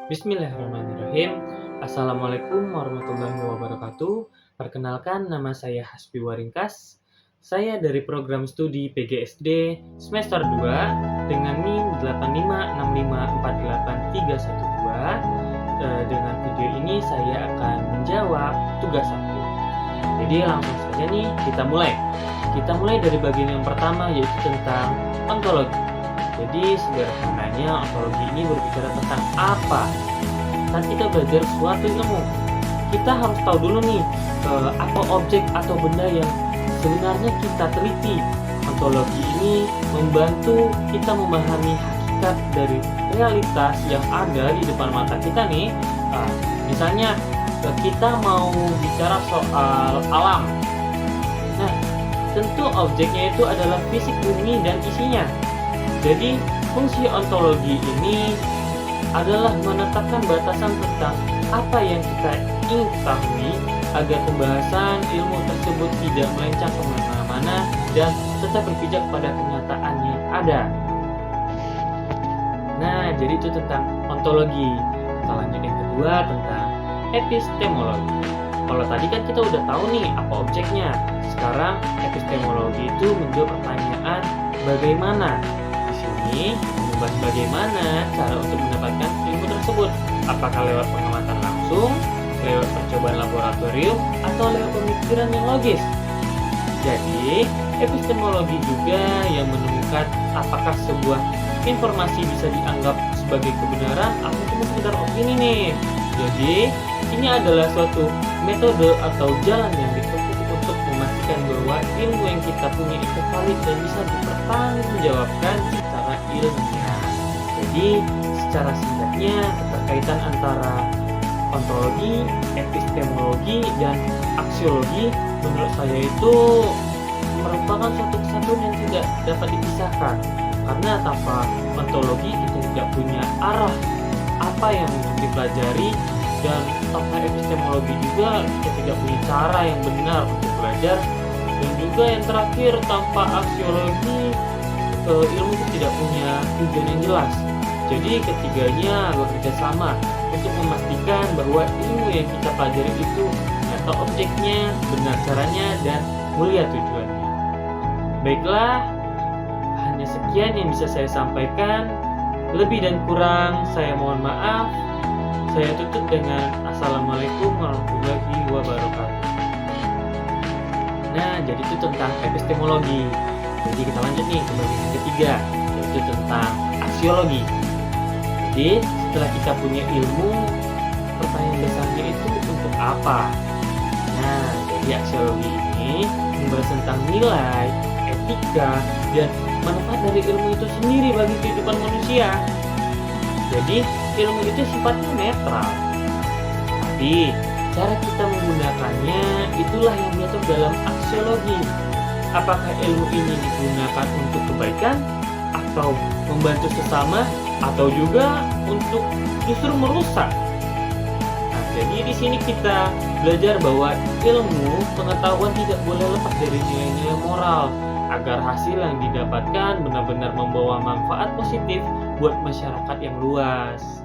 Bismillahirrahmanirrahim. Assalamualaikum warahmatullahi wabarakatuh. Perkenalkan, nama saya Hasbi Waringkas. Saya dari program studi PGSD semester 2 dengan NIM 856548312. Dengan video ini saya akan menjawab tugas 1. Jadi langsung saja nih kita mulai. Kita mulai dari bagian yang pertama, yaitu tentang ontologi. Jadi sederhananya ontologi ini berbicara tentang apa? Saat kita belajar suatu ilmu, kita harus tahu dulu nih apa objek atau benda yang sebenarnya kita teliti. Ontologi ini membantu kita memahami hakikat dari realitas yang ada di depan mata kita nih. Misalnya kita mau bicara soal alam. Nah, tentu objeknya itu adalah fisik bumi dan isinya. Jadi, fungsi ontologi ini adalah menetapkan batasan tentang apa yang kita ingin ketahui agar pembahasan ilmu tersebut tidak melenceng kemana-mana dan tetap berpijak pada kenyataan yang ada. Nah, jadi itu tentang ontologi. Kita lanjut yang kedua tentang epistemologi. Kalau tadi kan kita udah tahu nih apa objeknya. Sekarang epistemologi itu menjawab pertanyaan bagaimana. Ini membahas bagaimana cara untuk mendapatkan ilmu tersebut, apakah lewat pengamatan langsung, lewat percobaan laboratorium, atau lewat pemikiran yang logis. Jadi, epistemologi juga yang menemukan apakah sebuah informasi bisa dianggap sebagai kebenaran atau cuma sekedar opini nih. Jadi, ini adalah suatu metode atau jalan yang ditempuh untuk memastikan bahwa ilmu yang kita punya itu valid dan bisa dipertanggungjawabkan secara ilmiah. Jadi, secara singkatnya, keterkaitan antara ontologi, epistemologi, dan aksiologi menurut saya itu merupakan suatu kesatuan yang tidak dapat dipisahkan. Karena tanpa ontologi kita tidak punya arah apa yang dipelajari, dan tanpa epistemologi juga kita tidak punya cara yang benar untuk belajar, dan juga yang terakhir tanpa aksiologi ilmu itu tidak punya tujuan yang jelas. Jadi ketiganya bekerja sama untuk memastikan bahwa ilmu yang kita pelajari itu nyata objeknya, benar caranya, dan mulia tujuannya. Baiklah, hanya sekian yang bisa saya sampaikan. Lebih dan kurang saya mohon maaf. Saya tutup dengan Assalamualaikum warahmatullahi wabarakatuh. Nah, jadi itu tentang epistemologi. Jadi kita lanjut nih ke bagian yang ketiga, yaitu tentang aksiologi. Jadi setelah kita punya ilmu, pertanyaan besarnya itu untuk apa? Nah, jadi aksiologi ini membahas tentang nilai, etika, dan manfaat dari ilmu itu sendiri bagi kehidupan manusia. Jadi ilmu itu sifatnya netral, tapi cara kita menggunakannya itulah yang diatur dalam aksiologi. Apakah ilmu ini digunakan untuk kebaikan, atau membantu sesama, atau juga untuk justru merusak? Nah, jadi di sini kita belajar bahwa ilmu pengetahuan tidak boleh lepas dari nilai-nilai moral, agar hasil yang didapatkan benar-benar membawa manfaat positif buat masyarakat yang luas.